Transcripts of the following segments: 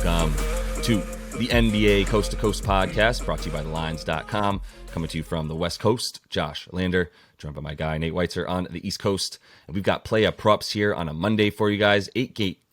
welcome to the NBA Coast to Coast podcast, brought to you by thelines.com. Coming to you from the West Coast, Josh Lander, joined by my guy Nate Weitzer on the East Coast. And we've got play up props here on a Monday for you guys.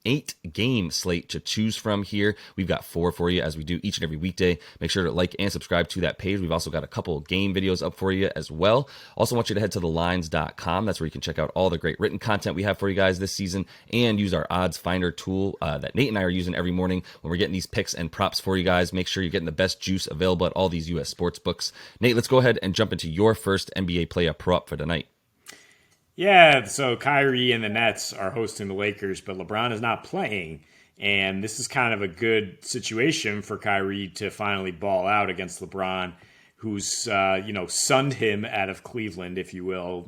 Eight game slate to choose from here. We've got 4 for you as we do each and every weekday. Make sure to like and subscribe to that page. We've also got a couple game videos up for you as well. Also want you to head to thelines.com. That's where you can check out all the great written content we have for you guys this season and use our odds finder tool that Nate and I are using every morning when we're getting these picks and props for you guys. Make sure you're getting the best juice available at all these US sports books. Nate, let's go ahead and jump into your first NBA play up prop for tonight. Yeah, so Kyrie and the Nets are hosting the Lakers, but LeBron is not playing. And this is kind of a good situation for Kyrie to finally ball out against LeBron, who's, sunned him out of Cleveland, if you will,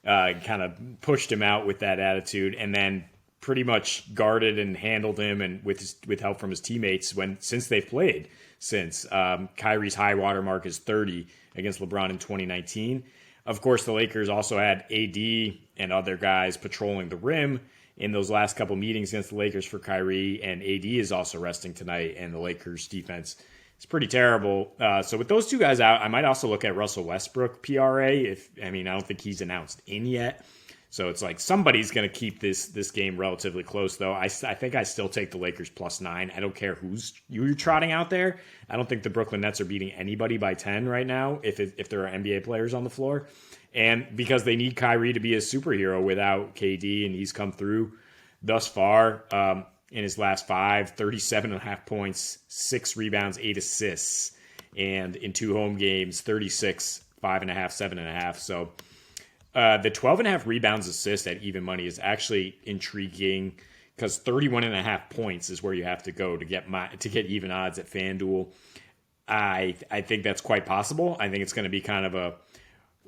kind of pushed him out with that attitude and then pretty much guarded and handled him and with help from his teammates since they've played. Kyrie's high water mark is 30 against LeBron in 2019. Of course, the Lakers also had AD and other guys patrolling the rim in those last couple meetings against the Lakers for Kyrie, and AD is also resting tonight, and the Lakers defense is pretty terrible. So with those two guys out, I might also look at Russell Westbrook PRA. I don't think he's announced in yet. So it's like somebody's going to keep this game relatively close, though. I think I still take the Lakers +9. I don't care who's you're trotting out there. I don't think the Brooklyn Nets are beating anybody by 10 right now if there are NBA players on the floor. And because they need Kyrie to be a superhero without KD, and he's come through thus far in his last 5, 37.5 points, 6 rebounds, 8 assists. And in 2 home games, 36, 5.5, 7.5. So the 12.5 rebounds assist at even money is actually intriguing because 31.5 points is where you have to go to get even odds at FanDuel. I think that's quite possible. I think it's going to be kind of a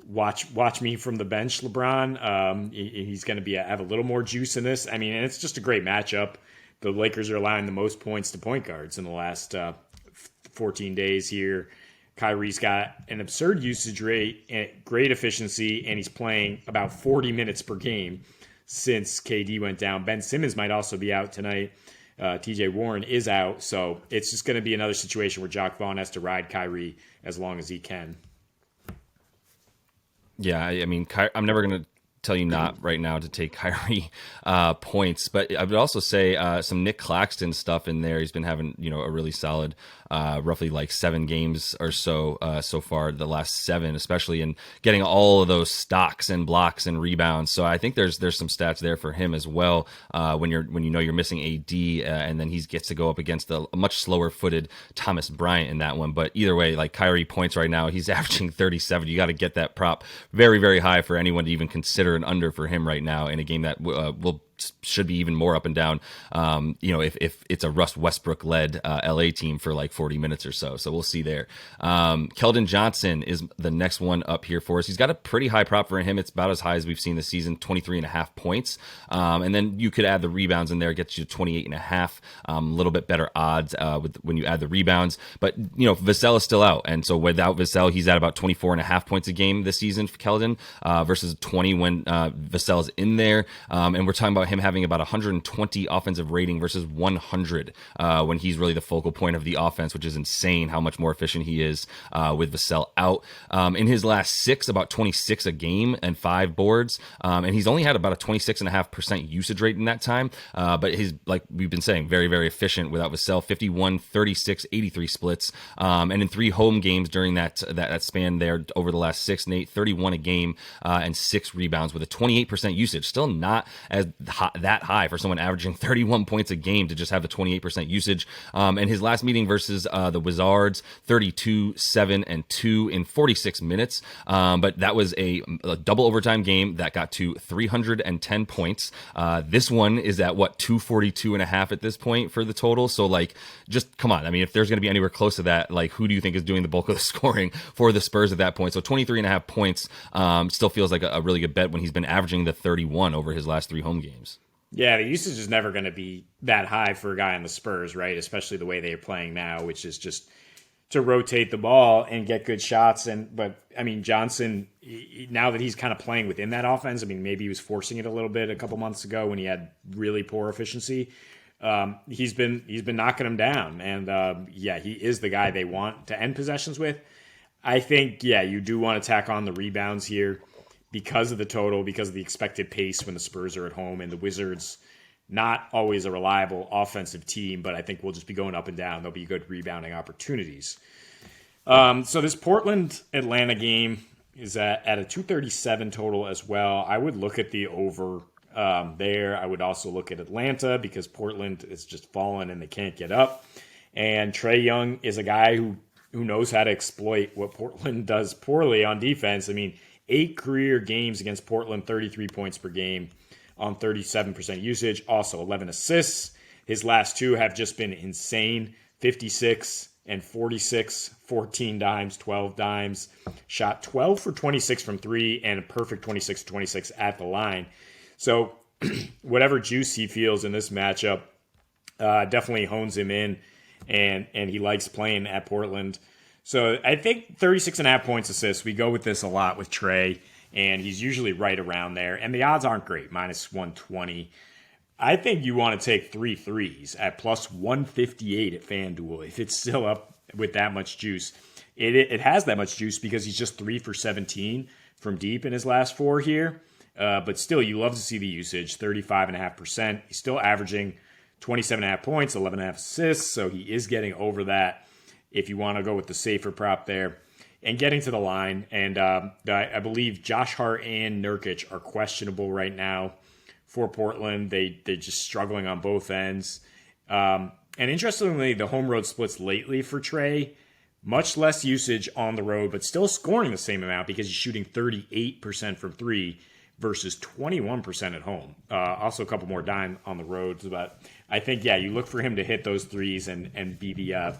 watch me from the bench, LeBron. He's going to have a little more juice in this. And it's just a great matchup. The Lakers are allowing the most points to point guards in the last 14 days here. Kyrie's got an absurd usage rate and great efficiency, and he's playing about 40 minutes per game since KD went down. Ben Simmons might also be out tonight. TJ Warren is out, so it's just going to be another situation where Jacque Vaughn has to ride Kyrie as long as he can. Yeah, I'm never going to tell you not right now to take Kyrie points, but I would also say some Nick Claxton stuff in there. He's been having a really solid roughly like 7 games or so far, the last 7 especially, and getting all of those stocks and blocks and rebounds. So I think there's some stats there for him as well when you're missing AD and then he gets to go up against a much slower footed Thomas Bryant in that one. But either way, like Kyrie points right now, he's averaging 37. You got to get that prop very, very high for anyone to even consider an under for him right now in a game that should be even more up and down, if it's a Russ Westbrook led LA team for like 40 minutes or so. So we'll see there. Keldon Johnson is the next one up here for us. He's got a pretty high prop for him. It's about as high as we've seen this season, 23.5 points. And then you could add the rebounds in there, gets you 28.5, a little bit better odds when you add the rebounds. But, Vassell is still out. And so without Vassell, he's at about 24.5 points a game this season for Keldon versus 20 when Vassell is in there. And we're talking about him having about 120 offensive rating versus 100 when he's really the focal point of the offense, which is insane how much more efficient he is with Vassell out. In his last 6, about 26 a game and 5 boards. And he's only had about a 26.5% usage rate in that time. But he's, like we've been saying, very, very efficient without Vassell, 51, 36, 83 splits. And in 3 home games during that span there over the last 6, Nate, 31 a game and 6 rebounds with a 28% usage. Still not as that high for someone averaging 31 points a game to just have the 28% usage. And his last meeting versus the Wizards, 32, 7, and 2 in 46 minutes. But that was a double overtime game that got to 310 points. This one is at 242.5 at this point for the total. So just come on. If there's going to be anywhere close to that, who do you think is doing the bulk of the scoring for the Spurs at that point? So 23.5 points still feels like a really good bet when he's been averaging the 31 over his last 3 home games. Yeah, the usage is never going to be that high for a guy on the Spurs, right? Especially the way they're playing now, which is just to rotate the ball and get good shots. But Johnson, now that he's kind of playing within that offense, maybe he was forcing it a little bit a couple months ago when he had really poor efficiency. He's been knocking them down, and he is the guy they want to end possessions with. I think you do want to tack on the rebounds here because of the total, because of the expected pace when the Spurs are at home, and the Wizards not always a reliable offensive team, but I think we'll just be going up and down. There'll be good rebounding opportunities. So this Portland-Atlanta game is at a 237 total as well. I would look at the over there. I would also look at Atlanta because Portland is just falling and they can't get up. And Trae Young is a guy who knows how to exploit what Portland does poorly on defense. I mean, 8 career games against Portland, 33 points per game on 37% usage. Also 11 assists. His last 2 have just been insane. 56 and 46, 14 dimes, 12 dimes. Shot 12 for 26 from 3 and a perfect 26-26 at the line. So whatever juice he feels in this matchup definitely hones him in, and he likes playing at Portland. So I think 36.5 points assists. We go with this a lot with Trae, and he's usually right around there. And the odds aren't great, minus 120. I think you want to take 3 threes at plus 158 at FanDuel if it's still up with that much juice. It has that much juice because he's just 3 for 17 from deep in his last 4 here. But still, you love to see the usage, 35.5%. He's still averaging 27.5 points, 11.5 assists, so he is getting over that if you want to go with the safer prop there. And getting to the line, and I believe Josh Hart and Nurkic are questionable right now for Portland. They're just struggling on both ends. And interestingly, the home road splits lately for Trae, much less usage on the road, but still scoring the same amount because he's shooting 38% from 3 versus 21% at home. Also a couple more dime on the road. But I think, you look for him to hit those threes and be the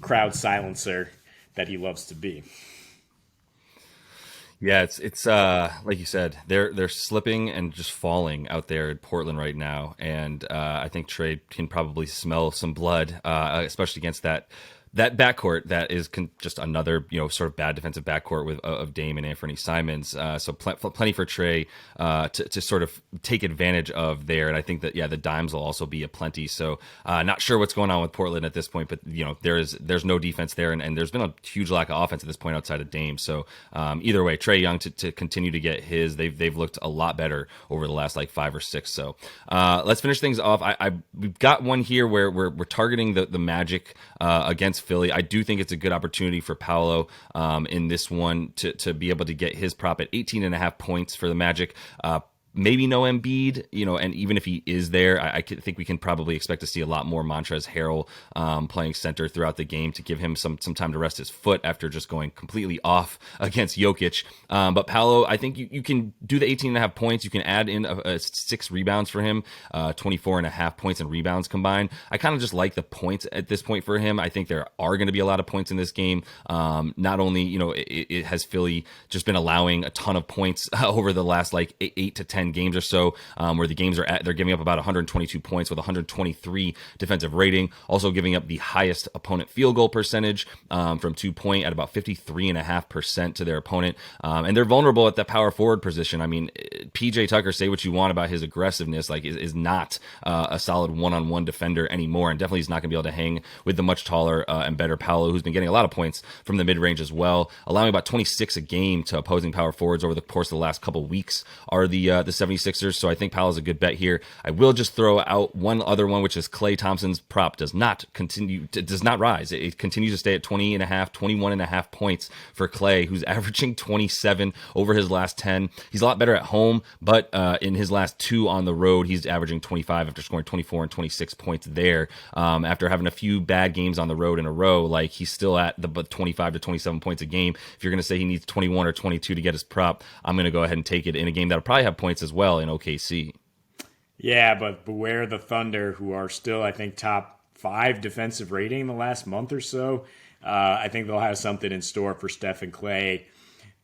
crowd silencer that he loves to be. Yeah, it's like you said, they're slipping and just falling out there in Portland right now, and I think Trae can probably smell some blood, especially against that backcourt that is just another sort of bad defensive backcourt of Dame and Anthony Simons. So plenty for Trae to sort of take advantage of there, and I think that the dimes will also be a plenty. So not sure what's going on with Portland at this point, but there's no defense there, and there's been a huge lack of offense at this point outside of Dame. So either way, Trae Young to continue to get his. They've looked a lot better over the last 5 or 6. So let's finish things off. We've got one here where we're targeting the Magic against Philly. I do think it's a good opportunity for Paolo in this one to be able to get his prop at 18.5 points for the Magic. Maybe no Embiid, and even if he is there, I think we can probably expect to see a lot more Montrezl Harrell playing center throughout the game to give him some time to rest his foot after just going completely off against Jokic. But Paolo, I think you can do the 18.5 points. You can add in a 6 rebounds for him, 24.5 points and rebounds combined. I kind of just like the points at this point for him. I think there are going to be a lot of points in this game. Not only, it has Philly just been allowing a ton of points over the last 8 to 10 games or so, where the games they're giving up about 122 points with 123 defensive rating, also giving up the highest opponent field goal percentage from 2-point at about 53.5% to their opponent, and they're vulnerable at that power forward position. I mean, PJ Tucker, say what you want about his aggressiveness, is not a solid one-on-one defender anymore, and definitely he's not going to be able to hang with the much taller and better Paolo, who's been getting a lot of points from the mid-range as well, allowing about 26 a game to opposing power forwards over the course of the last couple weeks are the 76ers, so I think Paolo's a good bet here. I will just throw out one other one, which is Klay Thompson's prop does not rise. It continues to stay at 21.5 points for Klay, who's averaging 27 over his last 10. He's a lot better at home, but in his last 2 on the road, he's averaging 25 after scoring 24 and 26 points there. After having a few bad games on the road in a row, he's still at the 25 to 27 points a game. If you're going to say he needs 21 or 22 to get his prop, I'm going to go ahead and take it in a game that'll probably have points as well in OKC. Yeah, but beware the Thunder, who are still, I think, top 5 defensive rating in the last month or so. I think they'll have something in store for Steph and Klay,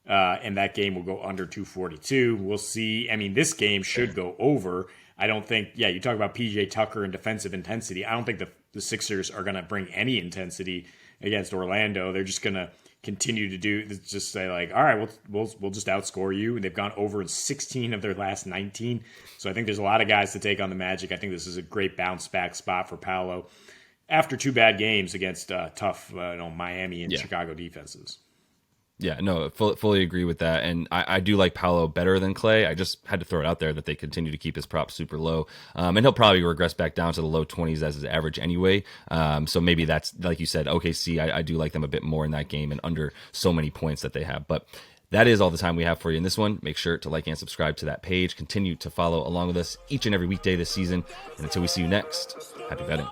and that game will go under 242. We'll see. I mean, this game should go over. I don't think, you talk about PJ Tucker and defensive intensity. I don't think the Sixers are going to bring any intensity against Orlando. They're just going to continue to do just say like, all right, we'll just outscore you. And they've gone over in 16 of their last 19. So I think there's a lot of guys to take on the Magic. I think this is a great bounce back spot for Paolo after 2 bad games against tough Miami and Chicago defenses. Yeah, no, fully agree with that. And I do like Paolo better than Clay. I just had to throw it out there that they continue to keep his props super low. And he'll probably regress back down to the low 20s as his average anyway. So maybe that's, like you said, OKC, I do like them a bit more in that game and under so many points that they have. But that is all the time we have for you in this one. Make sure to like and subscribe to that page. Continue to follow along with us each and every weekday this season. And until we see you next, happy betting.